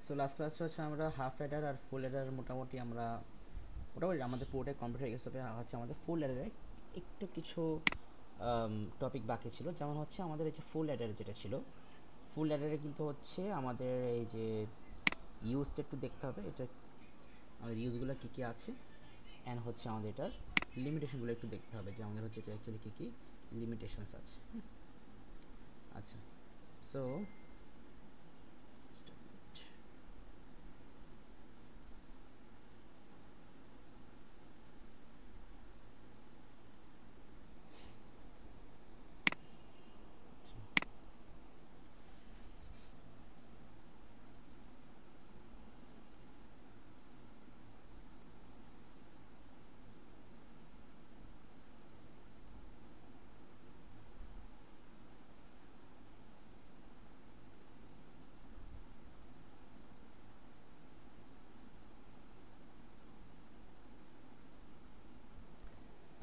So last ক্লাসে হচ্ছে আমরা হাফ অ্যাডার আর ফুল অ্যাডার মোটামুটি আমাদের পুরোটাই কমপ্লিট হয়ে গেছে। তবে হচ্ছে আমাদের ফুল অ্যাডারে একটু কিছু টপিক বাকি ছিল, যেমন হচ্ছে আমাদের এই যে ফুল অ্যাডার যেটা ছিল, ফুল অ্যাডারে কিন্তু হচ্ছে আমাদের এই যে ইউজটা একটু দেখতে হবে, এটা আমাদের ইউজগুলো কী কী আছে, অ্যান্ড হচ্ছে আমাদের এটার লিমিটেশনগুলো একটু দেখতে হবে যে আমাদের হচ্ছে এটা অ্যাকচুয়ালি কী কী লিমিটেশনস আছে। আচ্ছা, সো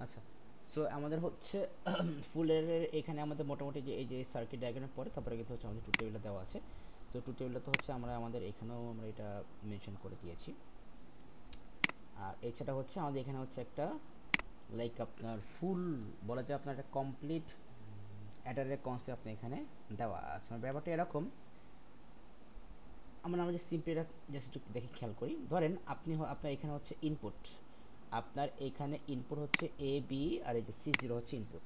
আচ্ছা, সো আমাদের হচ্ছে ফুলের এখানে আমাদের মোটামুটি যে এই যে সার্কিট ডায়াগ্রামের পরে তারপরে কিন্তু হচ্ছে আমাদের টু টেবিলটা দেওয়া আছে। সো টু টেবিলটা তো হচ্ছে আমরা আমাদের এখানেও আমরা এটা মেনশন করে দিয়েছি। আর এছাড়া হচ্ছে আমাদের এখানে হচ্ছে একটা লাইক আপনার ফুল বলা যায় আপনার একটা কমপ্লিট অ্যাডারের কনসেপ্ট আপনি এখানে দেওয়া আছে। ব্যাপারটা এরকম, আমরা যে সিম্পলি এটা জাস্ট একটু দেখে খেয়াল করি। ধরেন আপনার এখানে হচ্ছে ইনপুট, আপনার এখানে ইনপুট হচ্ছে এ বি আর এই যে সি জিরো হচ্ছে ইনপুট।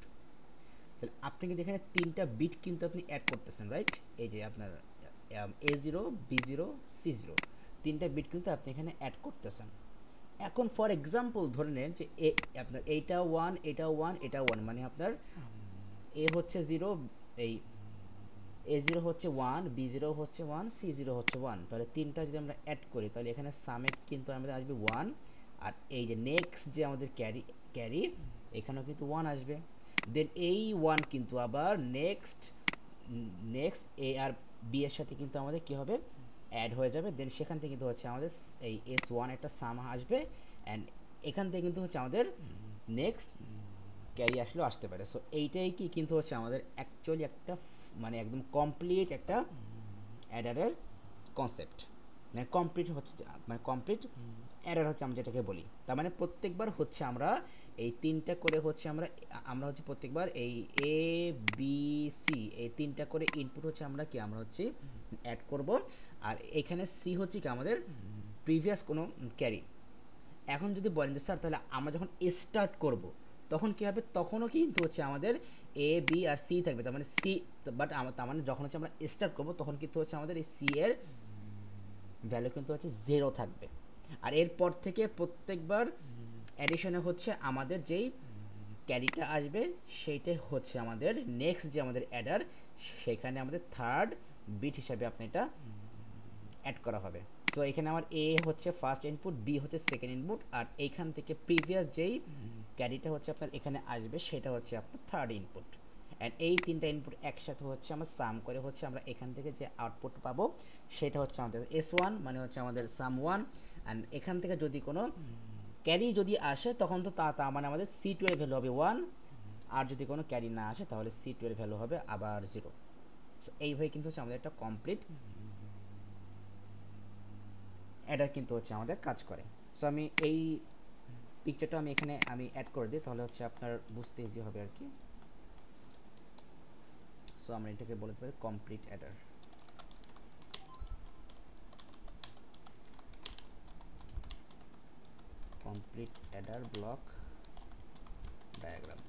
তাহলে আপনি কিন্তু এখানে তিনটা বিট কিন্তু আপনি অ্যাড করতেছেন, রাইট? এই যে আপনার A zero, B zero, C zero, তিনটা বিট কিন্তু আপনি এখানে অ্যাড করতেছেন। এখন ফর এক্সাম্পল ধরে নেন যে আপনার এইটা ওয়ান, এটা ওয়ান, এটা ওয়ান, মানে আপনার এ হচ্ছে জিরো, এই এ জিরো হচ্ছে ওয়ান, বি জিরো হচ্ছে ওয়ান, সি জিরো হচ্ছে ওয়ান। তাহলে তিনটা যদি আমরা অ্যাড করি তাহলে এখানে সামে কিন্তু আমাদের আসবে ওয়ান। আর এই যে নেক্সট যে আমাদের ক্যারি এখানেও কিন্তু ওয়ান আসবে। দেন এই ওয়ান কিন্তু আবার নেক্সট নেক্সট এ আর বি এর সাথে কিন্তু আমাদের কী হবে, অ্যাড হয়ে যাবে। দেন সেখান থেকে কিন্তু হচ্ছে আমাদের এই এস ওয়ান একটা সাম আসবে, অ্যান্ড এখান থেকে কিন্তু হচ্ছে আমাদের নেক্সট ক্যারি আসলেও আসতে পারে। সো এইটাই কি কিন্তু হচ্ছে আমাদের অ্যাকচুয়ালি একটা মানে একদম কমপ্লিট একটা অ্যাডারের কনসেপ্ট, মানে কমপ্লিট হচ্ছে, মানে কমপ্লিট অ্যাডার হচ্ছে আমরা যেটাকে বলি। তার মানে প্রত্যেকবার হচ্ছে আমরা এই তিনটা করে হচ্ছে আমরা আমরা হচ্ছে প্রত্যেকবার এই এ বি সি এই তিনটা করে ইনপুট হচ্ছে আমরা হচ্ছে অ্যাড করব। আর এখানে সি হচ্ছে কি আমাদের প্রিভিয়াস কোনো ক্যারি। এখন যদি বলেন যে স্যার তাহলে আমরা যখন স্টার্ট করব তখন কী হবে, তখনও কিন্তু হচ্ছে আমাদের এ বি আর সি থাকবে, তার মানে সি, বাট তার মানে যখন হচ্ছে আমরা স্টার্ট করব তখন কিন্তু হচ্ছে আমাদের এই সি এর ভ্যালু কিন্তু হচ্ছে জিরো থাকবে। আর এরপর থেকে প্রত্যেকবার অ্যাডিশনে হচ্ছে আমাদের যেই ক্যারিটা আসবে সেইটাই হচ্ছে আমাদের নেক্সট যে আমাদের অ্যাডার, সেখানে আমাদের থার্ড বিট হিসাবে আপনি এটা অ্যাড করা হবে। সো এখানে আমার এ হচ্ছে ফার্স্ট ইনপুট, বি হচ্ছে সেকেন্ড ইনপুট, আর এইখান থেকে প্রিভিয়াস যেই ক্যারিটা হচ্ছে আপনার এখানে আসবে সেটা হচ্ছে আপনার থার্ড ইনপুট। অ্যান্ড এই তিনটা ইনপুট একসাথে হচ্ছে আমরা সাম করে হচ্ছে আমরা এখান থেকে যে আউটপুট পাবো সেটা হচ্ছে আমাদের এস ওয়ান, মানে হচ্ছে আমাদের সাম ওয়ান। অ্যান্ড এখান থেকে যদি কোনো ক্যারি যদি আসে তখন তো তা মানে আমাদের সি টুয়েলভ ভ্যালু হবে ওয়ান, আর যদি কোনো ক্যারি না আসে তাহলে সি টুয়েলভ ভ্যালু হবে আবার জিরো। সো এইভাবে কিন্তু হচ্ছে আমাদের একটা কমপ্লিট অ্যাডার কিন্তু হচ্ছে আমাদের কাজ করে। সো আমি এই পিকচারটা আমি এখানে আমি অ্যাড করে দিই, তাহলে হচ্ছে আপনার বুঝতে ইজি হবে আর কি। সো আমরা এটাকে বলতে পারি complete Eder. Complete Eder block diagram.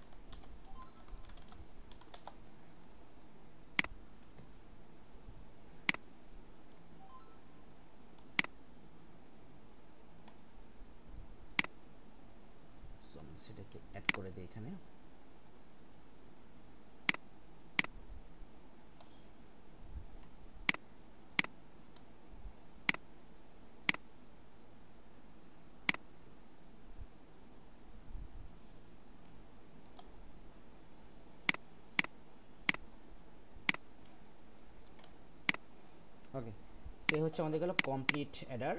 So আমি সেটাকে অ্যাড করে দিই এখানে। ওকে, সে হচ্ছে আমাদের গেল কমপ্লিট অ্যাডার।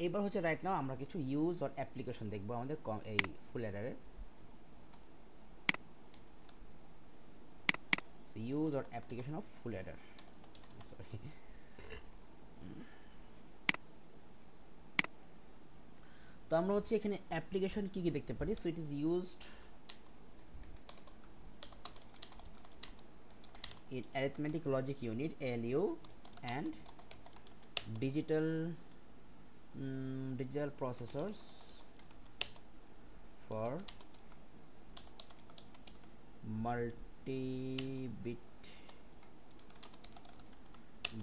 এবার হচ্ছে রাইট নাও আমরা কিছু ইউজ আর অ্যাপ্লিকেশন দেখবো আমাদের এই ফুল অ্যাডারের। ইউজ আর application of full adder, sorry. তো আমরা হচ্ছে এখানে অ্যাপ্লিকেশন কি কি দেখতে পারি। So it is used in arithmetic logic unit ALU and digital digital processors for multi-bit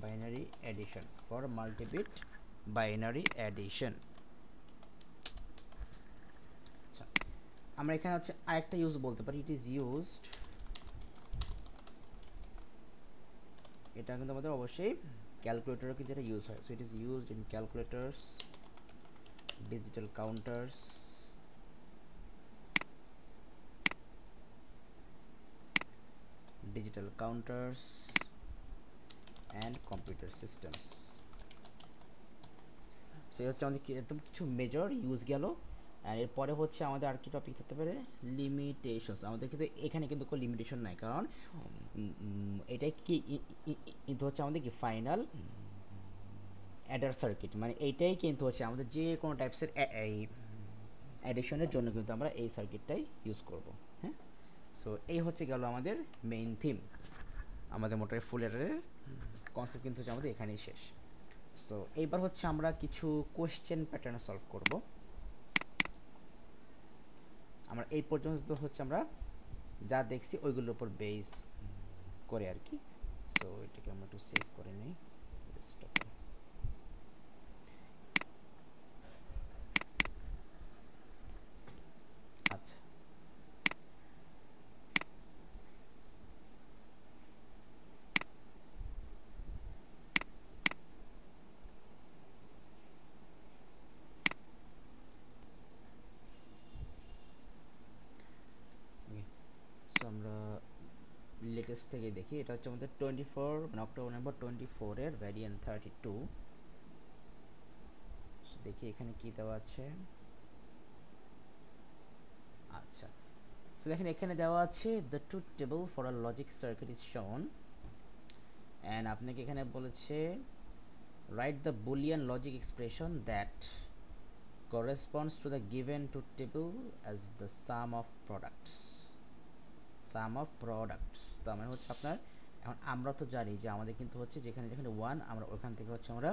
binary addition আচ্ছা, আমরা এখানে হচ্ছে আরেকটা ইউজ বলতে পারি, ইট ইজ ইউজড, এটা কিন্তু আমাদের অবশ্যই ক্যালকুলেটরও কিন্তু এটা ইউজ হয়। So it is used in calculators, digital counters, and computer systems. সো হচ্ছে আমাদের একদম কিছু মেজর ইউজ গেল। আর এরপরে হচ্ছে আমাদের আর কি টপিক থাকতে পারে, লিমিটেশনস। আমাদের কিন্তু এখানে কিন্তু কোনো লিমিটেশন নাই, কারণ এটাই কি কিন্তু হচ্ছে আমাদের কি ফাইনাল অ্যাডার সার্কিট, মানে এইটাই কিন্তু হচ্ছে আমাদের যে কোনো টাইপসের এই অ্যাডিশনের জন্য কিন্তু আমরা এই সার্কিটটাই ইউজ করব। হ্যাঁ, সো এই হচ্ছে গেল আমাদের মেইন থিম। আমাদের মোটামুটি ফুল অ্যাডারের কনসেপ্ট কিন্তু হচ্ছে আমাদের এখানেই শেষ। সো এইবার হচ্ছে আমরা কিছু কোশ্চেন প্যাটার্ন সলভ করব। আমরা এই পর্যন্ত হচ্ছে আমরা যা দেখছি ওইগুলোর উপর বেস করে আর কি। সো এটাকে আমরা একটু সেভ করে নিই। আচ্ছা, আমরা লেটেস্ট থেকে দেখি। এটা হচ্ছে আমাদের 24 মানে অক্টোবর নভেম্বর 24 এর ভ্যারিয়েন্ট 32। দেখি এখানে কি দেওয়া আছে। আচ্ছা, সো দেখেন এখানে দেওয়া আছে the truth table for a logic circuit is শোন, অ্যান্ড আপনাকে এখানে বলেছে write the Boolean logic expression that corresponds to the given truth table as the sum of products. তার মানে হচ্ছে আপনার, এখন আমরা তো জানি যে আমাদের কিন্তু হচ্ছে যেখানে যেখানে 1 আমরা ওখান থেকে হচ্ছে আমরা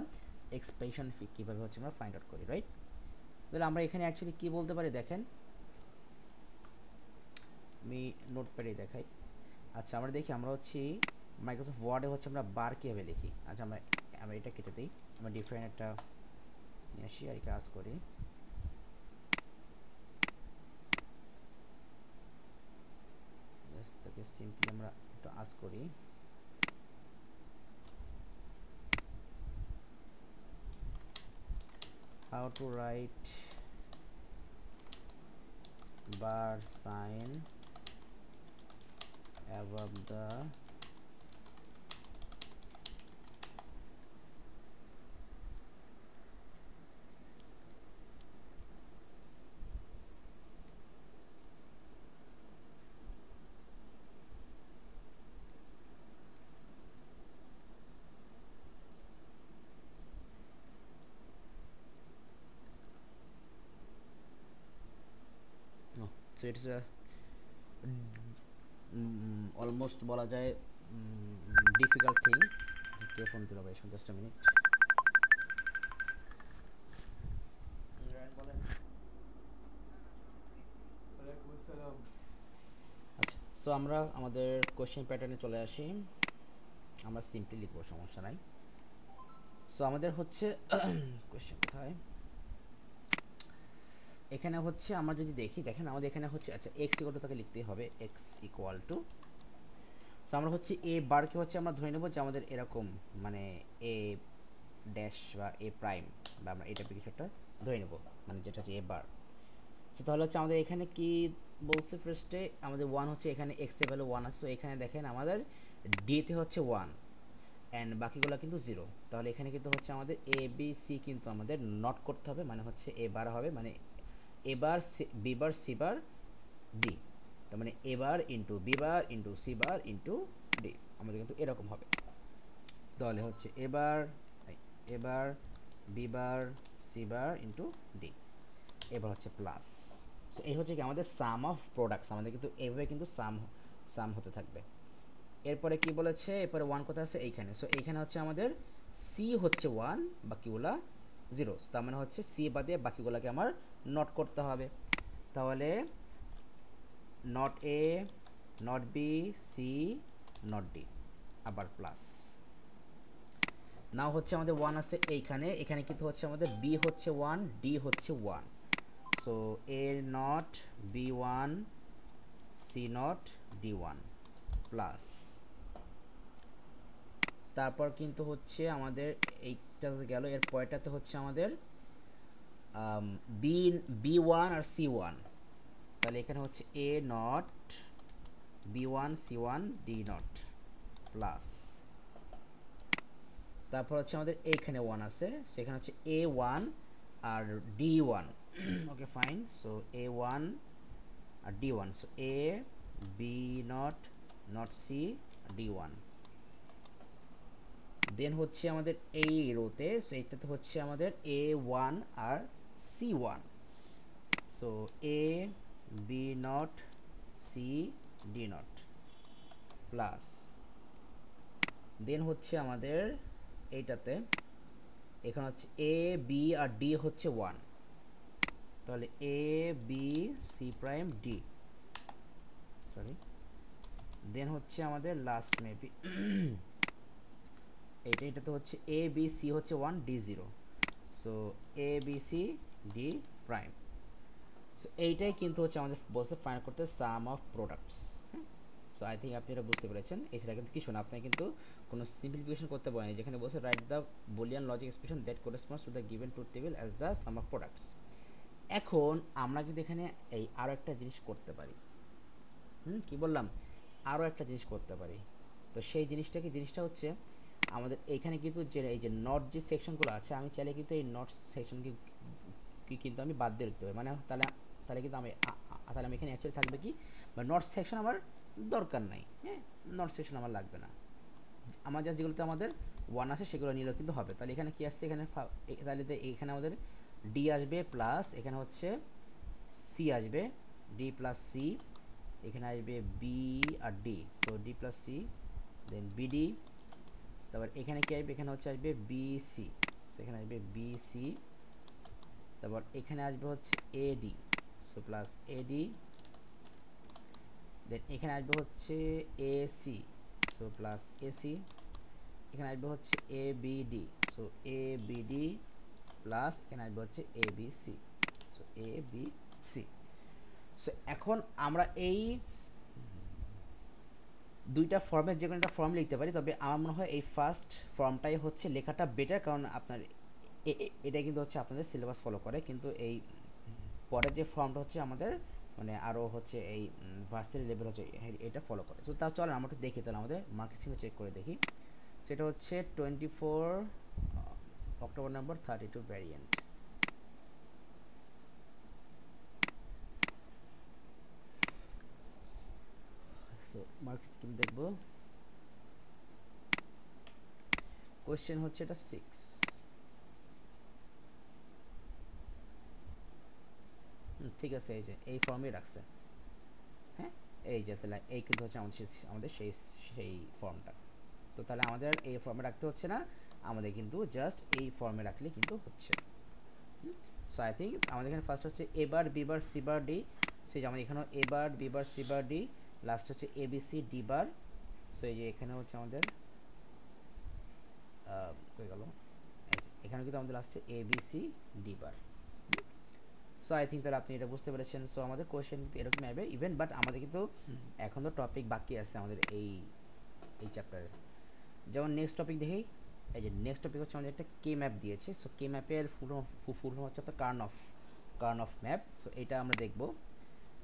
এক্সপ্রেশন কীভাবে হচ্ছে আমরা ফাইন্ড আউট করি, রাইট? তাহলে আমরা এখানে অ্যাকচুয়ালি কী বলতে পারি দেখেন, আমি নোটপ্যাডে দেখাই। আচ্ছা, আমরা দেখি আমরা হচ্ছে মাইক্রোসফট ওয়ার্ডে হচ্ছে আমরা বার কীভাবে লিখি। আচ্ছা, আমরা এটা কেটে দিই, আমরা ডিফারেন্ট একটা নিয়ে আসি আর কাজ করি। তাকে সিম্পলি আমরা একটু আস করি। how to write bar sign above the so it's a almost বলা যায় difficult thing. কে ফোন দিল ভাই, just a minute. আচ্ছা, সো আমরা আমাদের কোশ্চেন প্যাটার্নে চলে আসি। আমরা সিম্পলি লিখবো, সমস্যা নাই। সো আমাদের হচ্ছে কোশ্চেন কোথায়, এখানে হচ্ছে আমরা যদি দেখি, দেখেন আমাদের এখানে হচ্ছে আচ্ছা এক্স ইকুয়াল টু তাকে লিখতেই হবে, এক্স ইকুয়াল টু, সো আমরা হচ্ছে এ বারকে হচ্ছে আমরা ধরে নেব যে আমাদের এরকম মানে এ ড্যাশ বা এ প্রাইম বা আমরা এটা পিকচারটা ধরে নেব, মানে যেটা হচ্ছে এ বার। সো তাহলে হচ্ছে আমাদের এখানে কি বলছে, ফার্স্টে আমাদের 1 হচ্ছে এখানে এক্স এর ভ্যালু 1 আছে, এখানে দেখেন আমাদের ডিতে হচ্ছে 1 অ্যান্ড বাকিগুলো কিন্তু 0। তাহলে এখানে কিন্তু হচ্ছে আমাদের এ বি সি কিন্তু আমাদের নট করতে হবে, মানে হচ্ছে এ বার হবে, মানে A bar B bar C bar D, তার মানে A bar into B bar into C bar into D, আমাদের কিন্তু এরকম হবে। তাহলে হচ্ছে A bar B bar C bar into D, এবার হচ্ছে প্লাস। সো এই হচ্ছে কি আমাদের সাম অফ প্রোডাক্টস, আমাদের কিন্তু এইভাবে কিন্তু সাম হতে থাকবে। এরপরে কি বলেছে, এরপরে ওয়ান কোথায় আছে এইখানে। সো এইখানে হচ্ছে আমাদের সি হচ্ছে ওয়ান, বাকিগুলা জিরো, তার মানে হচ্ছে সি বাদে বাকিগুলাকে আমার নট করতে হবে। তাহলে not A, not B, C, not D, আবার প্লাস। নাও হচ্ছে আমাদের ওয়ান আছে এইখানে, এখানে কিন্তু হচ্ছে আমাদের বি হচ্ছে ওয়ান, ডি হচ্ছে one. So A not, B one, C not, D one, plus. তারপর কিন্তু হচ্ছে আমাদের এইটাতে গেল, এর পরেরটাতে হচ্ছে আমাদের বি বি ওয়ান আর সি ওয়ান। তাহলে এখানে হচ্ছে A not, B one, C one, D not, plus. তারপর হচ্ছে আমাদের এইখানে ওয়ান আছে, সেখানে হচ্ছে এ ওয়ান আর D one. Okay fine. So A one আর D one. So A B not, not C, D one. Then হচ্ছে আমাদের এই রোতে, সেইটাতে হচ্ছে আমাদের এ ওয়ান আর C one. So A B not, C, D not, plus. Then হচ্ছে আমাদের এইটাতে, এখানে হচ্ছে এ বি আর ডি হচ্ছে ওয়ান, তাহলে A B C prime D, sorry. Then হচ্ছে আমাদের লাস্ট মেবি এটাতে হচ্ছে এ বি সি হচ্ছে one, D zero. So A B C D prime. So এইটাই কিন্তু হচ্ছে আমাদের বলছে ফাইন্ড করতে sum of products. So I think আপনি এটা বুঝতে পেরেছেন। এছাড়া কিন্তু কিছু না, আপনি কিন্তু কোনো সিম্পলিফিকেশন করতে পারেন। যেখানে বলছে write the Boolean logic expression that corresponds to the given truth table as the some of products. এখন আমরা কিন্তু এখানে এই আরও একটা জিনিস করতে পারি। কি বললাম, আরও একটা জিনিস করতে পারি। তো সেই জিনিসটা হচ্ছে আমাদের এইখানে কিন্তু যে এই যে নট যে সেকশনগুলো আছে, আমি চাইলে কিন্তু এই নট সেকশনকে কিন্তু আমি বাদ দিয়ে রাখতে পারি। মানে তাহলে কিন্তু তাহলে আমি এখানে অ্যাকচুয়ালি থাকবে কি, বা নট সেকশন আমার দরকার নাই। হ্যাঁ, নট সেকশন আমার লাগবে না। আমার জাস্ট যেগুলোতে আমাদের ওয়ান আসে সেগুলো নিলেও কিন্তু হবে। তাহলে এখানে কি আসছে, এখানে তাহলে এখানে আমাদের ডি আসবে, প্লাস এখানে হচ্ছে সি আসবে, ডি প্লাস সি, এখানে আসবে বি আর D, so D plus C, then B D. তারপর এখানে কি আসবে, এখানে হচ্ছে আসবে বিসি, সেখানে আসবে বিসি। তারপর এখানে আসবে হচ্ছে এডি, সো প্লাস এডি। দেন এখানে আসবে হচ্ছে এসি, সো প্লাস এসি। এখানে আসবে হচ্ছে এবিডি, সো এবিডি, প্লাস এখানে আসবে হচ্ছে এবিসি, সো এবিসি। সো এখন আমরা এই দুইটা ফর্মের যে কোনো একটা ফর্ম লিখতে পারি, তবে আমার মনে হয় এই ফার্স্ট ফর্মটাই হচ্ছে লেখাটা বেটার, কারণ আপনার এটা কিন্তু হচ্ছে আপনাদের সিলেবাস ফলো করে। কিন্তু এই পরের যে ফর্মটা হচ্ছে আমাদের মানে আরও হচ্ছে এই ভার্সিটি লেভেল হচ্ছে এটা ফলো করে। তো তা চলেন আমরা একটু দেখি, তাহলে আমাদের মার্কশিটে চেক করে দেখি। সেটা হচ্ছে 24 October number 32 variant. So mark scheme দেখবো। কোয়েশ্চেন হচ্ছে এটা 6। ঠিক আছে, এই যে এই ফর্মে রাখছে। হ্যাঁ, এই যে তাহলে এই কিন্তু হচ্ছে আমাদের সেই সেই ফর্মটা। তো তাহলে আমাদের এই ফর্মে রাখতে হচ্ছে না, আমাদের কিন্তু জাস্ট এই ফর্মে রাখলে কিন্তু হচ্ছে। সো আই থিঙ্ক আমাদের এখানে ফার্স্ট হচ্ছে এবার বিবার সিবার ডি, সেই যে আমাদের এখানে এবার বিবার সিবার ডি, লাস্ট হচ্ছে এবিসি ডি বার। সো এই যে এখানে হচ্ছে আমাদের হয়ে গেল, এখানে কিন্তু আমাদের লাস্টে ABC D bar. So I think তাহলে আপনি এটা বুঝতে পেরেছেন। সো আমাদের কোয়েশ্চেন কিন্তু এরকম আসবে ইভেন, বাট আমাদের কিন্তু এখন তো টপিক বাকি আছে আমাদের এই এই চ্যাপ্টারে। যেমন নেক্সট টপিক দেখি, এই যে নেক্সট টপিক হচ্ছে আমাদের একটা কে ম্যাপ দিয়েছে। সো কে ম্যাপের ফুল হচ্ছে আপনার কার্ন অফ ম্যাপ। সো এটা আমরা দেখবো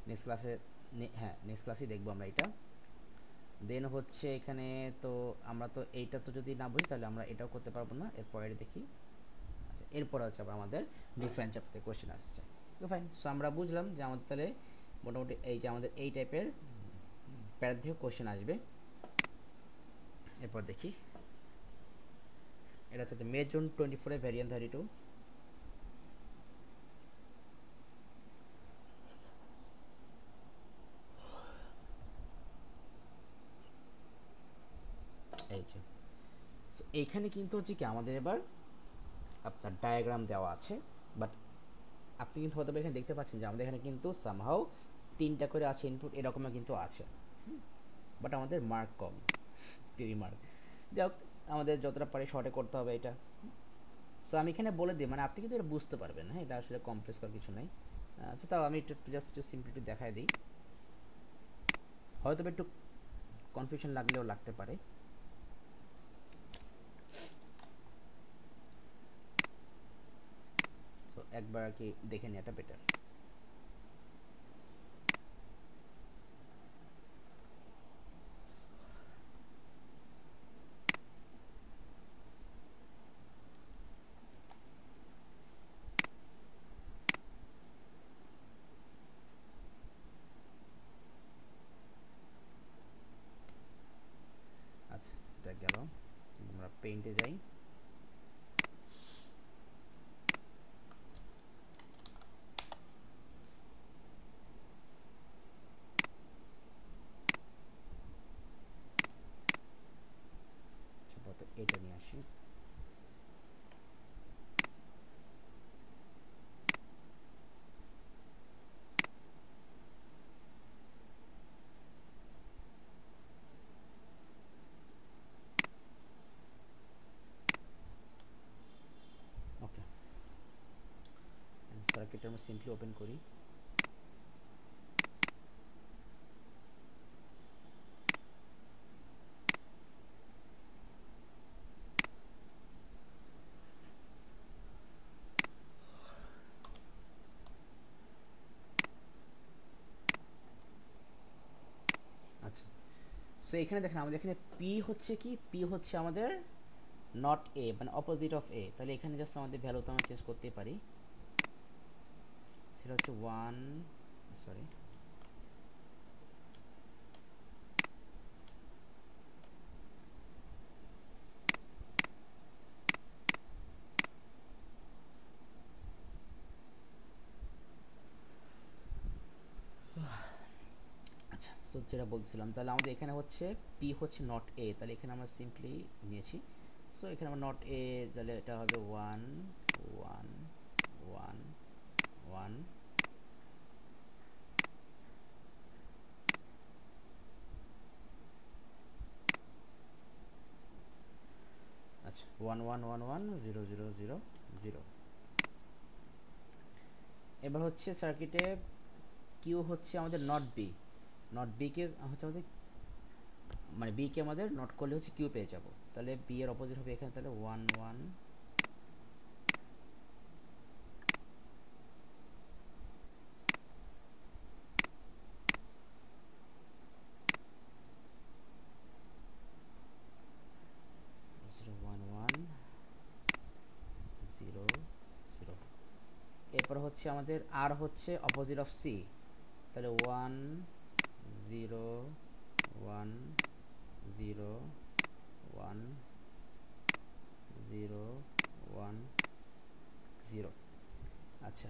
নেক্সট ক্লাসে। হ্যাঁ, নেক্সট ক্লাসেই দেখবো আমরা এটা। দেন হচ্ছে এখানে তো আমরা তো এইটা তো যদি না বুঝি তাহলে আমরা এটাও করতে পারবো না। এরপরে দেখি, আচ্ছা এরপরে হচ্ছে আবার আমাদের ডিফারেন্ট চ্যাপ্টারে কোয়েশ্চেন আসছে। তো ফাইন। সো আমরা বুঝলাম যে আমাদের তাহলে মোটামুটি এই যে আমাদের এই টাইপের প্যারার থেকে কোয়েশ্চেন আসবে। এরপর দেখি, এটা হচ্ছে মে জুন 24 ভ্যারিয়েন্ট 32। এইখানে কিন্তু হচ্ছে কি আমাদের এবার আপনার ডায়াগ্রাম দেওয়া আছে, বাট আপনি কিন্তু হয়তো এখানে দেখতে পাচ্ছেন যে আমাদের এখানে কিন্তু সামহাও 3টা করে আছে ইনপুট, এরকমও কিন্তু আছে, বাট আমাদের মার্ক কম, 3 মার্ক। যাই হোক, আমাদের যতটা পারি শর্টে করতে হবে এটা। সো আমি এখানে বলে দিই, মানে আপনি কিন্তু এটা বুঝতে পারবেন, হ্যাঁ, এটা আসলে কমপ্লেক্স করার কিছু নাই। আচ্ছা, তাও আমি একটু জাস্ট একটু সিম্পলি একটু দেখাই দিই, হয়তো একটু কনফিউশন লাগলেও লাগতে পারে। সো একবার আর কি দেখে নেওয়াটা বেটার। আচ্ছা, এটা গেল, আমরা পেইন্টে যাই। এটা নিয়ে আসি। ওকে, সার্কিটটা আমরা সিম্পলি ওপেন করি। আচ্ছা, সো এখানে দেখেন আমাদের এখানে পি হচ্ছে কি, পি হচ্ছে আমাদের নট এ, মানে অপোজিট অফ এ। তাহলে এখানে জাস্ট আমাদের ভ্যালু তো আমরা চেঞ্জ করতেই পারি, সেটা হচ্ছে 1, সরি, আচ্ছা। সো যেটা বলছিলাম, তাহলে আমাদের এখানে হচ্ছে পি হচ্ছে নট এ, তাহলে এখানে আমরা সিম্পলি নিয়েছি। সো এখানে আমরা নট এ, তাহলে এটা হবে 1 1 1 1। আচ্ছা, 1 1 1 1 0 0 0 0। এবার হচ্ছে সার্কিটে কিউ হচ্ছে আমাদের নট বি, নট বি কে হচ্ছে আমাদের, মানে বি কে আমাদের নট করলে হচ্ছে কিউ পেয়ে যাব। তাহলে বি এর অপোজিট হবে এখানে, তাহলে 1 1 0 1 1 0 0। এরপর হচ্ছে আমাদের আর হচ্ছে অপোজিট অফ সি, তাহলে 1 0 1 0 1 0 1 0। আচ্ছা,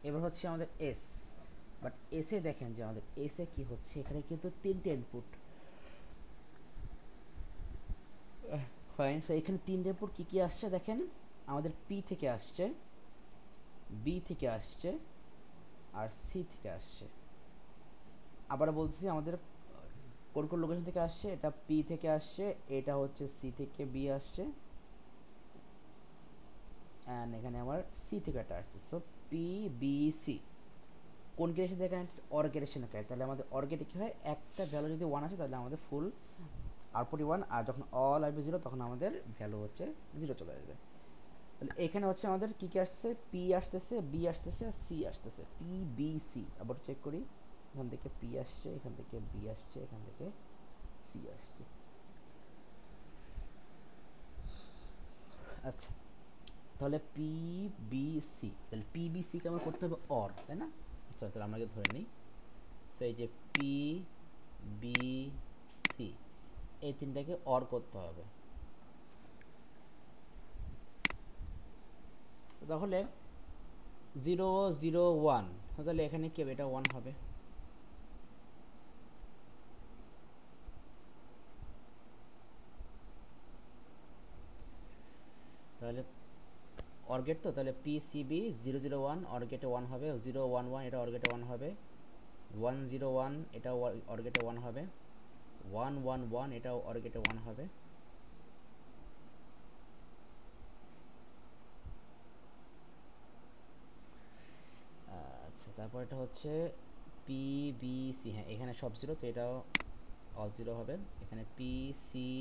এবার হচ্ছে আমাদের এস, বাট এসে দেখেন যে আমাদের এসে কি হচ্ছে, এখানে কিন্তু 3টে ইনপুট। ফাইন, সো এখানে 3টে ইনপুট কি কি আসছে দেখেন, আমাদের পি থেকে আসছে, বি থেকে আসছে, আর সি থেকে আসছে। আবার বলছি, আমাদের কোন কোন লোকেশন থেকে আসছে, এটা পি থেকে আসছে, এটা হচ্ছে সি থেকে বি আসছে, অ্যান্ড এখানে আমার সি থেকে একটা আসছে। সো পি বি সি কোন গেটের দেখেন, অর গেটের সাথে খায়, তাহলে আমাদের অর গেটে কী হয়, একটা ভ্যালু যদি 1 আসে তাহলে আমাদের ফুল আউটপুট 1, আর যখন অল আসবে 0 তখন আমাদের ভ্যালু হচ্ছে 0 চলে আসবে। তাহলে এখানে হচ্ছে আমাদের কী কী আসছে, পি আসতেছে, বি আসতেছে, আর সি আসতেছে, পি বি সি। আবার চেক করি, এখান থেকে পি আসছে, এখান থেকে বি আসছে, এখান থেকে সি আসছে। আচ্ছা, তাহলে পি বি সি, তাহলে পি বি সিকে আমার করতে হবে অর, তাই না? আচ্ছা, তাহলে আমাকে ধরে নিই, সো এই যে পি বি সি, এই তিনটাকে অর করতে হবে। তাহলে 0 0 1, তাহলে এখানে কি হবে, এটা 1 হবে। তাহলে অর গেট, তো তাহলে পিসিবি 001 অর গেটে 1 হবে, 011 এটা অর গেটে 1 হবে, 101 এটাও অর গেটে 1 হবে, 111 এটাও অর গেটে 1 হবে। আচ্ছা, তারপর এটা হচ্ছে পিবিসি, হ্যাঁ এখানে সব জিরো, তো এটাও অল জিরো হবে। এখানে পিসি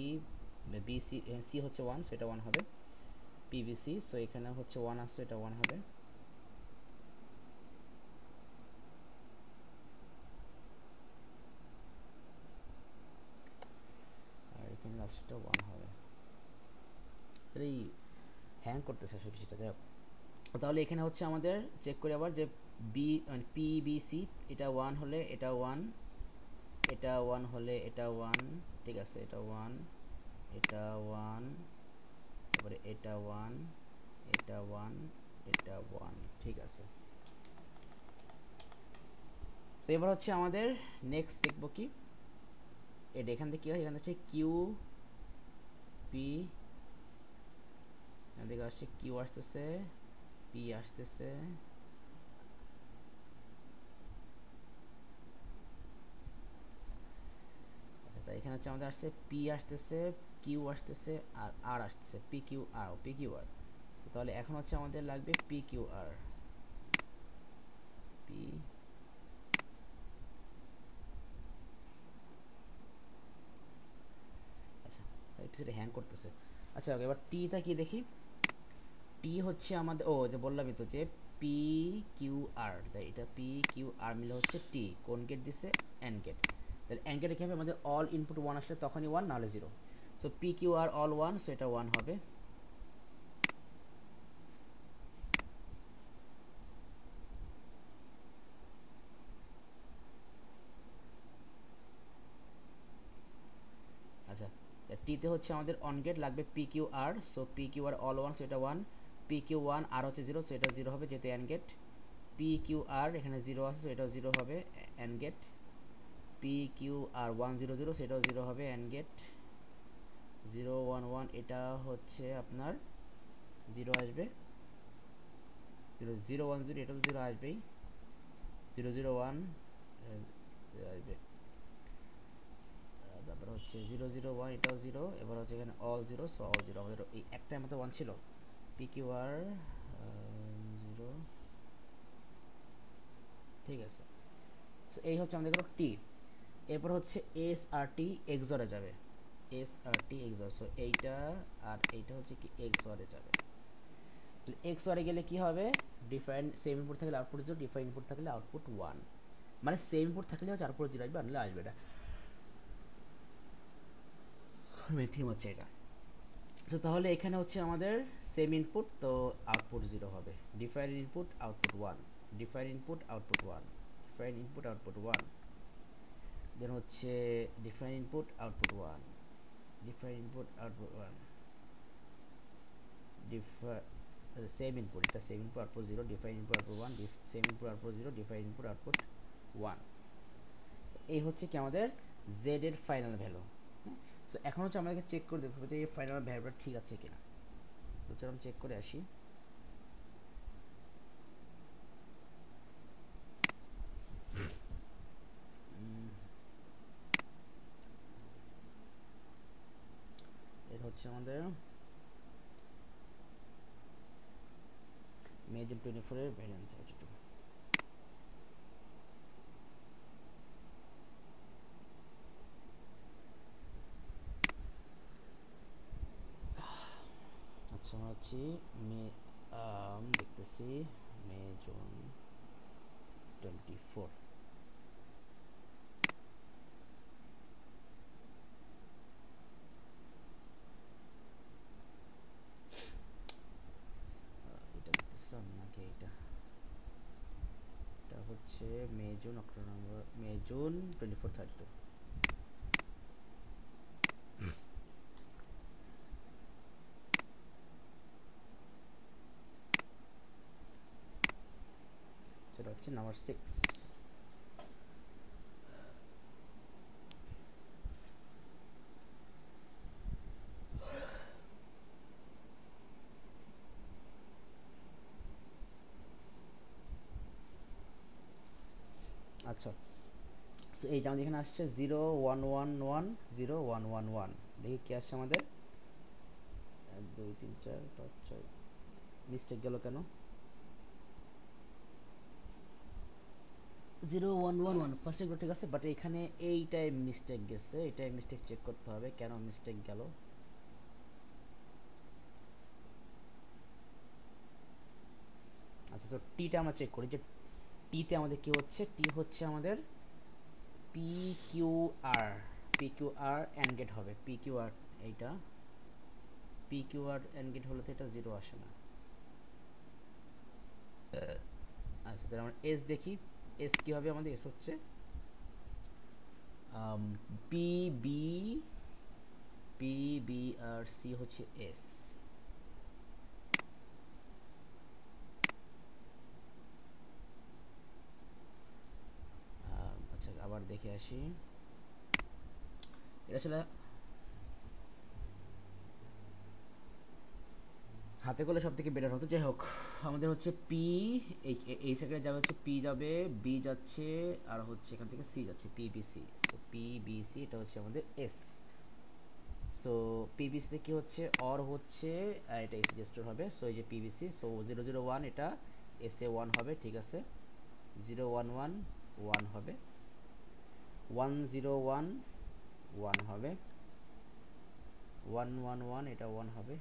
বিসি, সি হচ্ছে 1, সো এটা 1 হবে। পিবিসি, সো এখানে হচ্ছে 1 আসছে, এটা 1 হবে। আর এখানে লাস্টটা 1 হবে। এই হ্যাং করতেছে সব কিছুটা, যাই হোক। তাহলে এখানে হচ্ছে আমাদের চেক করি আবার যে বি মানে পিবিসি, এটা 1 হলে এটা 1, এটা 1 হলে এটা 1, ঠিক আছে, এটা 1, এটা 1, তারপরে এটা 1, এটা 1, এটা 1, ঠিক আছে। তো এবার হচ্ছে আমাদের নেক্সট দেখবো কি, এটা এখান থেকে কি হয়, এখানে হচ্ছে কিউ পি, এখান থেকে আসছে কিউ আসতেছে, পি আসতেছে, আচ্ছা তাই এখানে হচ্ছে আমাদের আসছে পি আসতেছে, কিউ আসতেছে, আর আর আসতেছে, P Q R, P Q আর। তাহলে এখন হচ্ছে আমাদের লাগবে পি কিউ আর, পি, আচ্ছা তাই পিছনে হ্যাং করতেছে। আচ্ছা এবার টিটা কি দেখি, টি হচ্ছে আমাদের, ও যে বললামই তো যে পি কিউ আর, তাই এটা পি কিউ আর মিলে হচ্ছে টি, কোন গেট দিছে, এন গেট। তাহলে এন গেটে কি হবে, আমাদের অল ইনপুট 1 আসলে তখনই 1, নাহলে 0। সো পি কিউ আর অল 1, সো এটা 1 হবে। আচ্ছা, টিতে হচ্ছে আমাদের অন গেট লাগবে P Q R, so P Q আর অল 1, সো এটা 1, পি কিউ 1 আর হচ্ছে 0, সো এটা 0 হবে যেহেতু এন গেট। পি কিউ আর এখানে 0 আছে, সো এটাও 0 হবে, এন গেট। পি কিউ আর 100, সেটাও 0 হবে, এন গেট। 011 এটা হচ্ছে আপনার 0 আসবে, 0010 এটাও 0 আসবেই, 001 আসবে। তারপর হচ্ছে 001 এটাও 0, এবার হচ্ছে এখানে অল 0, সো অল 0, আমাদের এই একটাই মতো 1 ছিল, পি কিউ আর 0, ঠিক আছে। সো এই হচ্ছে আমাদের টি। এরপর হচ্ছে এস আর টি এক্সরে যাবে, এস আর টি এক্সর, সো এইটা আর এইটা হচ্ছে কি এক্সরে যাবে। তাহলে এক্সরে গেলে কি হবে, ডিফারেন্ট সেম ইনপুট থাকলে আউটপুট 0, ডিফারেন্ট ইনপুট থাকলে আউটপুট 1, মানে সেম ইনপুট থাকলে হচ্ছে আউটপুট 0 আসবে, আনলে আসবে না, ঠিক হচ্ছে এটা। সো তাহলে এখানে হচ্ছে আমাদের সেম ইনপুট, তো আউটপুট 0 হবে, different input output 1, different input output 1, different input output 1, then হচ্ছে different input output 1, different input output 1, same input, এটা same input output 0, different input output 1, same input output 0, different input output 1। এই হচ্ছে কি আমাদের Z এর final value. So এখন হচ্ছে আমাদেরকে চেক করে দেখতে হবে যে এই ফাইনাল ভ্যালুটা ঠিক আছে কিনা, তো চলুন চেক করে আসি। এটা হচ্ছে আমাদের মে জুন 24 এর ভ্যারিয়েন্ট 32। আচ্ছা আমরা হচ্ছি মে, দেখতেছি মে জুন 24, এটা দেখতেছিলাম নাকি, এটা হচ্ছে May June October November, May June 24 32। সেটা হচ্ছে নাম্বার 6। আচ্ছা, সো এই যেমন এখানে আসছে 0 1 1 1 0 1 1 1, দেখি কি আসছে আমাদের 1 2 3 4 5 6, মিস্টেক গেল কেন? 0 1 1 1 ফার্স্ট এগুলো ঠিক আছে, বাট এখানে এইটাই মিস্টেক গেছে, এটাই মিস্টেক চেক করতে হবে কেন মিস্টেক গেল। আচ্ছা, তো টিটা আমরা চেক করি যে টিতে আমাদের কি হচ্ছে। টি হচ্ছে আমাদের P Q R, P Q R AND gate হবে, পি কিউ আর এইটা, P Q R AND gate হলে তো এটা 0 আসে না। আচ্ছা, তাহলে আমরা এস দেখি, এস কি হবে আমাদের, এস হচ্ছে পি বি, পি বি আর সি হচ্ছে এস। আচ্ছা, আবার দেখে আসি, এটা আসলে হাতে করলে সব থেকে বেটার হতো। যাই হোক, আমাদের হচ্ছে পি, এই সেকেন্ডে যাবে হচ্ছে পি যাবে, বি যাচ্ছে, আর হচ্ছে এখান থেকে সি যাচ্ছে, পিবিসি। সো পিবিসি এটা হচ্ছে আমাদের এস। সো পিবিসিতে কি হচ্ছে, অর হচ্ছে এটা এসি রেজিস্টার হবে। সো এই যে পিবিসি, সো 0 0 1 এটা এসএ 1 হবে, ঠিক আছে। 0 1 1 1 হবে, 1 0 1 1 হবে, 1 1 1 এটা 1 হবে,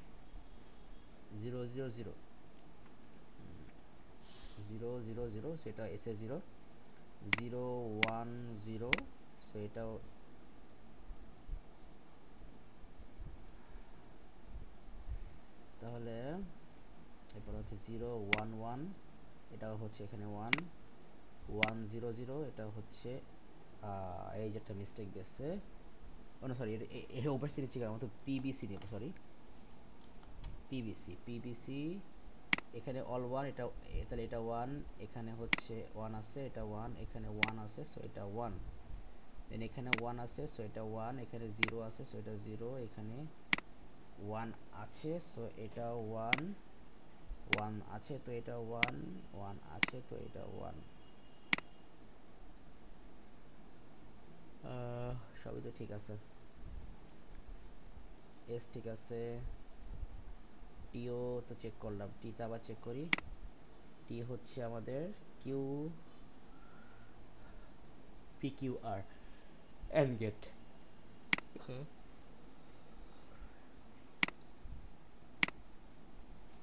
0 0 0 0 0 0 সেটা এসে 0, 0 1 0 সো এটাও, তাহলে এরপর হচ্ছে 0 1 1 এটাও হচ্ছে এখানে 1, 1 0 0 এটা হচ্ছে এই যে একটা মিস্টেক গেছে, ও না সরি, এটা ওপাশ থেকে নিচ্ছি কারণ তো পিবিসি নেব, সরি পিবিসি, পিবিসি এখানে অল 1, এটা তাহলে এটা 1, এখানে হচ্ছে 1 আছে, এটা 1, এখানে 1 আছে, সো এটা 1, দেন এখানে 1 আছে, সো এটা 1, এখানে 0 আছে, সো এটা 0, এখানে 1 আছে, সো এটা 1, 1 আছে তো এটা 1, 1 আছে তো এটা 1, সবই তো ঠিক আছে। এস ঠিক আছে, টিও তো চেক করলাম, টিতে আবার চেক করি। টি হচ্ছে আমাদের Q, P Q R AND gate,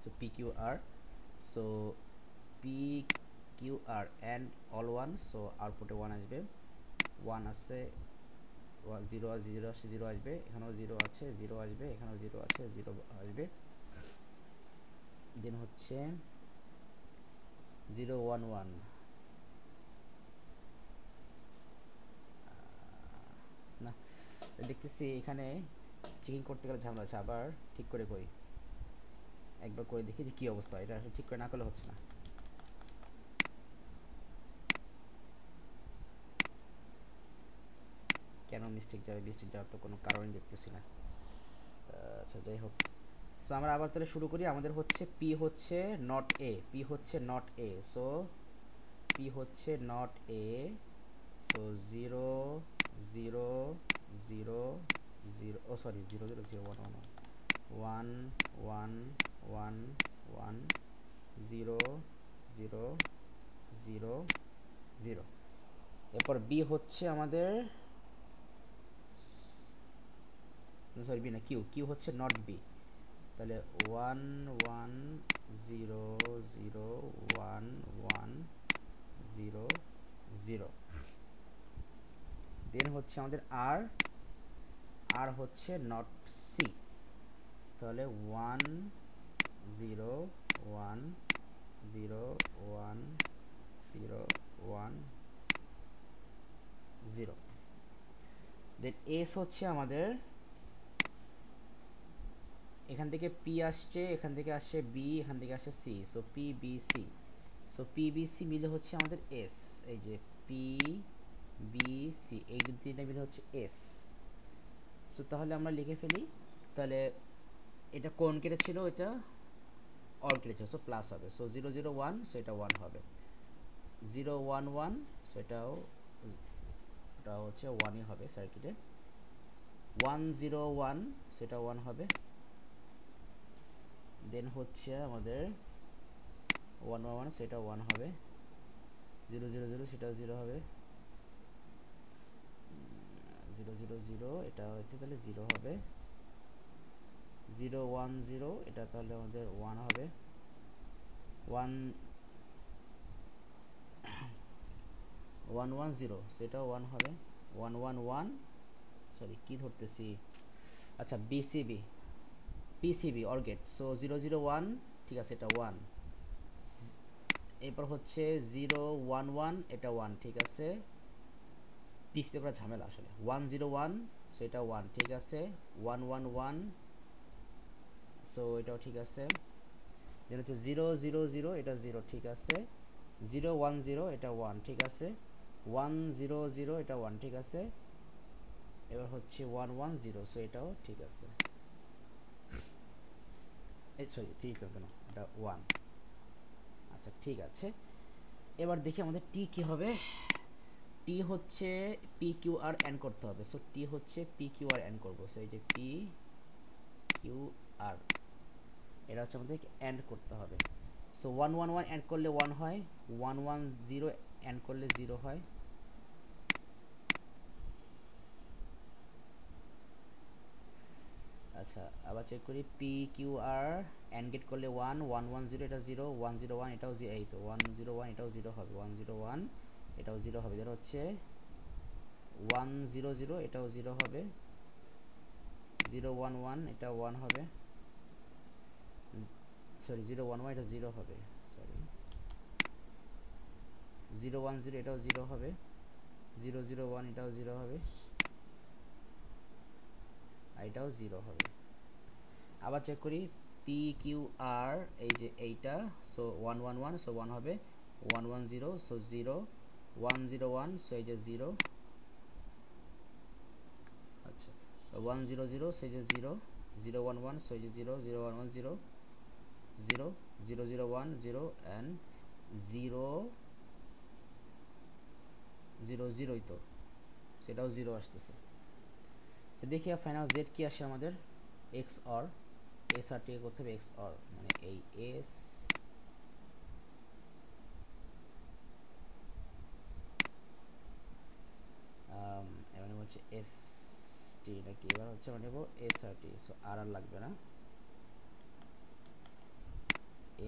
so P Q R, so P Q R AND all 1, সো আউটপুটে 1 আসবে, 1 আছে, 0 আছে, 0 আসে 0 আসবে, এখানেও 0 আছে 0 আসবে, এখানেও 0 আছে 0 আসবে, দেন হচ্ছে 0 1 1, না দেখতেছি এখানে চেকিং করতে গেলে ঝামেলা আছে, আবার ঠিক করে করি, একবার করে দেখি যে কী অবস্থা, এটা আসলে ঠিক করে না করলে হচ্ছে না। কেন মিস্টেক যাবে, মিস্টেক যাওয়ার তো কোনো কারণই দেখতেছি না। আচ্ছা, যাই হোক, সো আমরা আবার তাহলে শুরু করি। আমাদের হচ্ছে পি হচ্ছে নট এ, পি হচ্ছে নট এ, সো পি হচ্ছে not A, so 0 0 0 0, oh sorry 0 0 0 1 1 1 1 1 0 0 0 0, এরপর বি হচ্ছে আমাদের, সরি বি না, কিউ, কিউ হচ্ছে নট বি, তাহলে 1 1 0 0 1 1 0 0, দেন হচ্ছে আমাদের আর, আর হচ্ছে নট সি, তাহলে 1 0 1 0 1 0 1 0, দেন এস হচ্ছে আমাদের, এখান থেকে পি আসছে, এখান থেকে আসছে বি, এখান থেকে আসছে C, so P B C, so P B C মিলে হচ্ছে আমাদের এস, এই যে পি বি সি এই তিনটা মিলে হচ্ছে এস। সো তাহলে আমরা লিখে ফেলি, তাহলে এটা কোন কেটেছিল, এটা অল কেটেছিল, সো প্লাস হবে, সো 0 0 1, সো এটা 1 হবে, 0 1 1, সো এটাও এটা হচ্ছে 1ই হবে সার্কিটে। 101 সেটা 1 হবে। দেন হচ্ছে আমাদের 111 সেটা 1 হবে। 000 সেটা 0 হবে। 000 এটা হচ্ছে তাহলে 0 হবে। 010 এটা তাহলে আমাদের 1 হবে। 110 সেটা 1 হবে। 111 সরি কি ধরতেছি, আচ্ছা পিসিবি অর গেট, সো 001 ঠিক আছে এটা 1। এরপর হচ্ছে 011 এটা 1 ঠিক আছে। পিসিতে করা ঝামেলা আসলে। 101 সো এটা 1 ঠিক আছে। 111 সো এটাও ঠিক আছে। দেন হচ্ছে 000 এটা 0 ঠিক আছে। 010 এটা 1 ঠিক আছে। 100 এটা 1 ঠিক আছে। এবার হচ্ছে 110 সো এটাও ঠিক আছে। এই সরি ঠিক কেন এটা 1। আচ্ছা ঠিক আছে, এবার দেখি আমাদের টি কি হবে। টি হচ্ছে পি কিউ আর এন করতে হবে। সো টি হচ্ছে পি কিউ আর এন করবো। সো এই যে পি কিউ আর এটা হচ্ছে আমাদের এন্ড করতে হবে। সো 111 এন্ড করলে 1 হয়, 110 এন্ড করলে 0 হয়। আচ্ছা আবার চেক করি, P Q R AND gate করলে 1, 110 এটা 0, 101 এটাও 0, এই তো 101 এটাও 0 হবে, 101 এটাও 0 হবে। যেটা হচ্ছে 100 এটাও 0 হবে, 011 এটা 1 হবে, সরি 011 এটা 0 হবে, সরি 010 এটাও 0 হবে, 001 এটাও 0 হবে, আর এটাও 0 হবে। আবার চেক করি, পি কিউ আর এই যে এইটা, সো 111 সো 1 হবে, 110 সো 0, 101 সো এই যে 0, আচ্ছা 100 সো এই যে 0, 011 সো এই যে 0, 011 0, 0, 001 0 অ্যান্ড 0 0 0ই তো, সেটাও 0 আসতেছে। তো দেখি ফাইনাল জেড কি আসে আমাদের। এক্স অর এস আর টি করতে হবে, এক্স অর মানে এই এস এবার হচ্ছে এস টি নাকি, এবার হচ্ছে আমরা নেব এস আর টি। সো আর আর লাগবে না,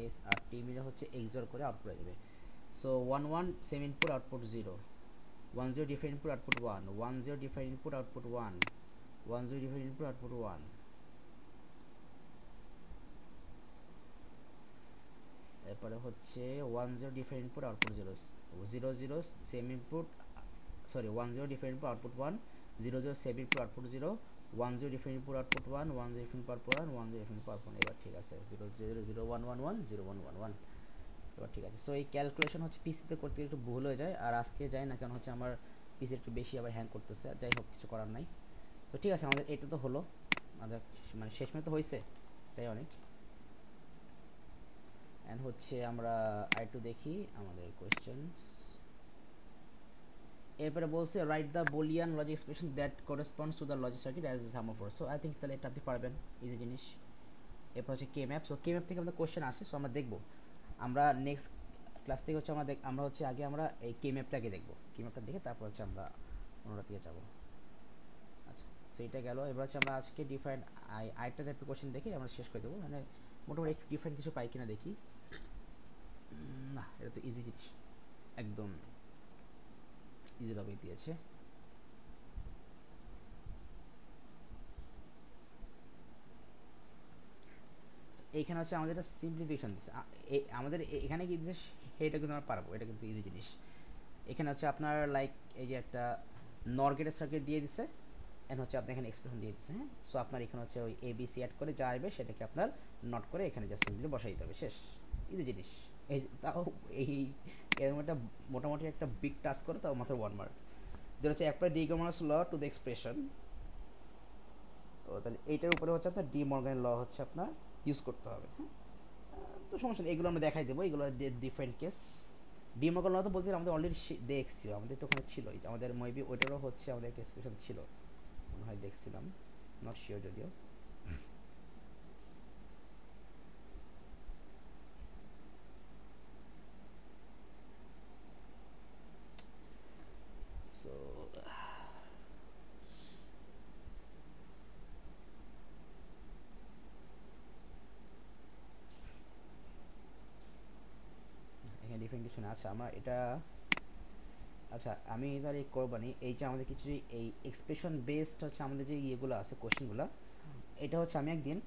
এস আর টি মিলে হচ্ছে এক্সর করে আউটপুট হয়ে যাবে। So 11 same input output 0, 10 different input output 1, 10 different input output 1, 10 different input output 1। এরপরে হচ্ছে 10 different input output 0, 00 same input, sorry 10 different input output 1, 00 same input output 0, 10 different input output 1, 10 different input output 1, 10 different input output 1। এবার ঠিক আছে, 0001111 0111। এবার ঠিক আছে। So এই calculation হচ্ছে পিসিতে করতে একটু ভুল হয়ে যায়, আর আজকে যায় না কারণ হচ্ছে আমার পিসি একটু বেশি আবার হ্যাং করতেছে, যাই হোক কিছু করার নাই। তো ঠিক আছে, আমাদের এটা তো হলো, আমাদের মানে শেষমেশ তো হয়েছে, তাই অনেক। এন্ড হচ্ছে আমরা আরেকটু দেখি আমাদের কোয়েশ্চেনস। এরপরে বলছে write the Boolean logic expression that corresponds to the logic circuit as some of four. So I think তাহলে এটা আপনি পারবেন, ইজি জিনিস। এরপর হচ্ছে কে ম্যাপ। সো কে ম্যাপ থেকে আমাদের কোয়েশ্চেন আসে, সো আমরা দেখবো। আমরা নেক্সট ক্লাস থেকে হচ্ছে আমরা হচ্ছে আগে আমরা এই কে ম্যাপটাকে দেখবো, কে ম্যাপটা দেখে তারপর হচ্ছে আমরা অন্যটা দিয়ে যাবো। আচ্ছা সেইটা গেল। এবার হচ্ছে আমরা আজকে ডিফারেন্ট আরেকটা টাইপের কোয়েশ্চেন দেখে আমরা শেষ করে দেবো, মানে মোটামুটি একটু ডিফারেন্ট কিছু পাই কিনা দেখি। না এটা তো ইজি জিনিস, একদম ইজি ভাবেই দিয়েছে। এইখানে হচ্ছে আমাদের একটা সিম্পলিফিকেশন দিচ্ছে, আমাদের এখানে কি দিচ্ছে সেটা কিন্তু আমরা পারবো, এটা কিন্তু ইজি জিনিস। এখানে হচ্ছে আপনার লাইক এই যে একটা নর গেটের সার্কিট দিয়ে দিচ্ছে, এন্ড হচ্ছে আপনার এখানে এক্সপ্রেশন দিয়ে দিচ্ছে, হ্যাঁ। সো আপনার এখানে হচ্ছে ওই এবিসি অ্যাড করে যা আসবে সেটাকে আপনার নট করে এখানে জাস্ট সিম্পলি বসাই দিতে হবে, শেষ, ইজি জিনিস। এই তাও এই এরকম একটা মোটামুটি একটা বিগ টাস্ক করে তাও মাত্র 1 মার্ক। যেটা হচ্ছে apply De Morgan's law to the expression. তো তাহলে এইটার উপরে হচ্ছে আপনার ডি মর্গানের ল হচ্ছে আপনার ইউজ করতে হবে, হ্যাঁ। তো সমস্যা নেই, এগুলো আমরা দেখাই দেবো, এগুলো ডিফারেন্ট কেস। ডিমোকল তো বলতে আমাদের অলরেডি দেখছি, আমাদের তো ওখানে ছিল, আমাদের মেবি ওইটারও হচ্ছে আমাদের একটা এক্সপ্রেশন ছিল মনে হয়, দেখছিলাম, নট শিওর যদিও। সো এখানে ডিফারেন্ট কিছু না। আচ্ছা আমরা এটা, আচ্ছা আমি এবার এই করবানি, এই যে আমাদের কিছু এই এক্সপ্রেশন বেসড হচ্ছে আমাদের যে ইয়েগুলো আছে কোশ্চেনগুলো, এটা হচ্ছে আমি একদিন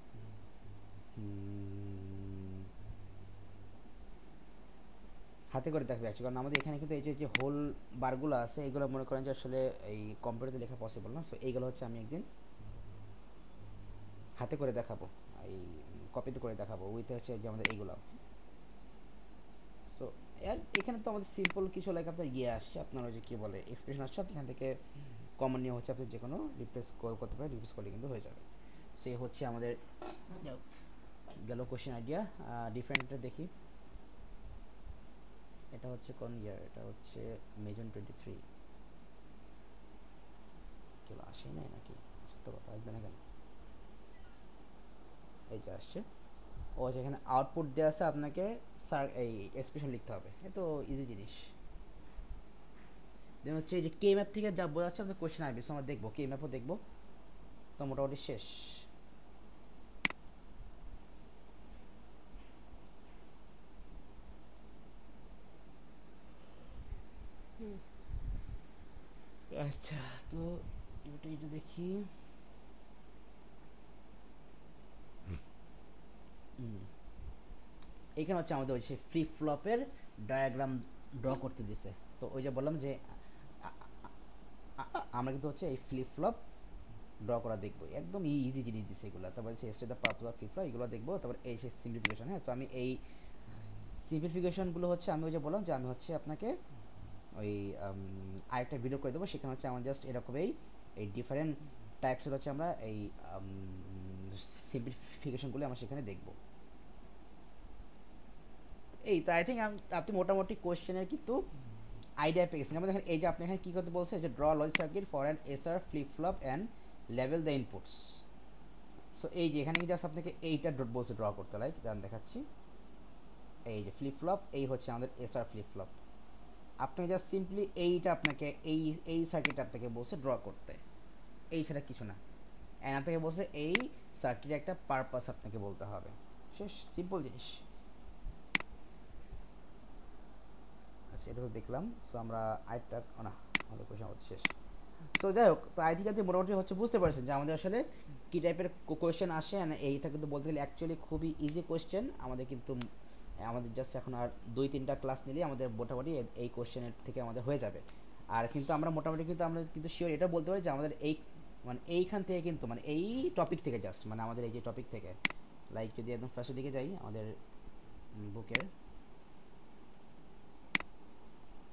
হাতে করে দেখবে অ্যাকচুয়ালি, কারণ আমাদের এখানে কিন্তু এই যে হোল বারগুলো আছে এইগুলো মনে করেন যে আসলে এই কম্পিউটারে লেখা পসিবল না। সো এইগুলো হচ্ছে আমি একদিন হাতে করে দেখাবো, এই কপিতে করে দেখাবো উইথ হচ্ছে যে আমাদের এইগুলো। সো আর এখানে তো আমাদের সিম্পল কিছু লাইক আপনার ইয়ে আসছে, আপনার ওই যে কী বলে এক্সপ্রেশন আসছে, আপনি এখান থেকে কমন নিয়ে হচ্ছে আপনি যে কোনো রিপ্লেস করতে পারেন, রিপ্লেস করলে কিন্তু হয়ে যাবে। সে হচ্ছে আমাদের গেল কোশ্চেন আইডিয়া। ডিফারেন্টটা দেখি, এটা হচ্ছে কোন ইয়ার, এটা হচ্ছে মেজন 23। কেউ আসেই নাই নাকি, সত্য কথা আসবে না কেন, এই যে আসছে। ও আচ্ছা, এখানে আউটপুট দেওয়া আছে, আপনাকে স্যার এই এক্সপ্রেশন লিখতে হবে, এ তো ইজি জিনিস। দেন হচ্ছে এই যে কে ম্যাপ থেকে যা বোঝাচ্ছে আমাদের কোশ্চেন আসবে, সো আমরা দেখবো কে ম্যাপও দেখবো, তো মোটামুটি শেষ। আচ্ছা তো এটা দেখি। এখানে হচ্ছে আমাদের ওই যে ফ্লিপ ফ্লপের ডায়াগ্রাম ড্র করতে দিছে। তো ওই যে বললাম যে আমরা কিন্তু হচ্ছে এই ফ্লিপ ফ্লপ ড্র করা দেখবো, একদম ইজি জিনিস দিচ্ছে এগুলো। তারপরে state the purpose of flip flop এগুলো দেখবো, তারপর এই সেই সিম্পলিফিকেশন। হ্যাঁ, তো আমি এই সিম্পলিফিকেশনগুলো হচ্ছে আমি ওই যে বললাম যে আমি হচ্ছে আপনাকে ওই আরেকটা ভিডিও করে দেবো, সেখানে হচ্ছে আমার জাস্ট এরকমই এই ডিফারেন্ট টাইপসের হচ্ছে আমরা এই সিম্পলিফিকেশনগুলো আমরা সেখানে দেখবো। এই তো আই থিঙ্ক আপনি মোটামুটি কোয়েশ্চেনের কিন্তু আইডিয়া পেয়ে গেছেন। যেমন দেখেন এই যে আপনি এখানে কী করতে বলছে, যে draw logic circuit for an SR flip flop and level the inputs. So এই যে এখানে জাস্ট আপনাকে এইটা বলছে ড্র করতে, লাইক আমি দেখাচ্ছি, এই যে ফ্লিপ ফ্লপ, এই হচ্ছে আমাদের এসআর ফ্লিপ ফ্লপ। আপনি জাস্ট সিম্পলি এইটা আপনাকে এই সার্কিট আপনাকে বলছে ড্র করতে, এই ছাড়া কিছু না। অ্যান্ড আপনাকে বলছে এই সার্কিটের একটা পারপাস আপনাকে বলতে হবে, শেষ, সিম্পল জিনিস। আচ্ছা এটা তো দেখলাম। সো আমরা আরেকটা না, আমাদের কোয়েশন হচ্ছে শেষ। সো যাই হোক, তো আই থিঙ্ক আপনি মোটামুটি হচ্ছে বুঝতে পারছেন যে আমাদের আসলে কী টাইপের কোয়েশ্চেন আসে। এইটা কিন্তু বলতে গেলে অ্যাকচুয়ালি খুবই ইজি কোয়েশ্চেন। আমাদের কিন্তু আমাদের জাস্ট এখন আর 2-3টা ক্লাস নিলেই আমাদের মোটামুটি এই কোয়েশ্চেনের থেকে আমাদের হয়ে যাবে। আর কিন্তু আমরা মোটামুটি কিন্তু আমরা কিন্তু শিওর এটা বলতে পারি যে আমাদের এই মানে এইখান থেকে কিন্তু মানে এই টপিক থেকে জাস্ট মানে আমাদের এই যে টপিক থেকে, লাইক যদি একদম ফার্স্টের দিকে যাই আমাদের বুকের,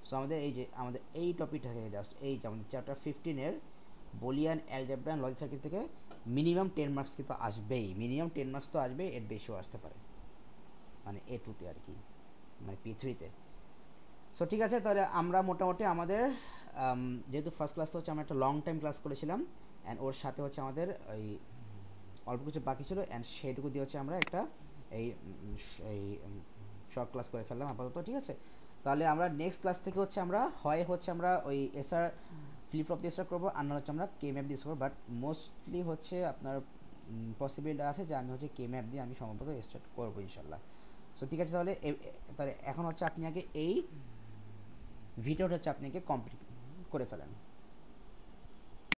সো আমাদের এই যে আমাদের এই টপিকটা থেকে জাস্ট এই যে আমাদের চ্যাপ্টার 15-এর Boolean algebra and logic circuit থেকে মিনিমাম 10 মার্কস কিন্তু আসবেই, মিনিমাম 10 মার্কস তো আসবে, এর বেশিও আসতে পারে, মানে A2-তে আর কি, মানে P3-তে। সো ঠিক আছে, তাহলে আমরা মোটামুটি আমাদের যেহেতু ফার্স্ট ক্লাস তো হচ্ছে আমরা একটা লং টাইম ক্লাস করেছিলাম, অ্যান্ড ওর সাথে হচ্ছে আমাদের ওই অল্প কিছু বাকি ছিল, অ্যান্ড সেইটুকু দিয়ে হচ্ছে আমরা একটা এই এই শর্ট ক্লাস করে ফেললাম আপাতত। ঠিক আছে, তাহলে আমরা নেক্সট ক্লাস থেকে হচ্ছে আমরা আমরা ওই এসআর ফ্লিপ ফ্লপ দিয়ে স্টার্ট করবো, আর না হচ্ছে আমরা কে ম্যাপ দিয়ে করবো, বাট মোস্টলি হচ্ছে আপনার পসিবিলিটি আছে যে আমি হচ্ছে কে ম্যাপ দিয়ে আমি সম্ভবত স্টার্ট করবো ইনশাল্লাহ। সো ঠিক আছে, তাহলে তাহলে এখন হচ্ছে আপনি আগে এই ভিডিওটা হচ্ছে আপনি আগে কমপ্লিট করে ফেলেন।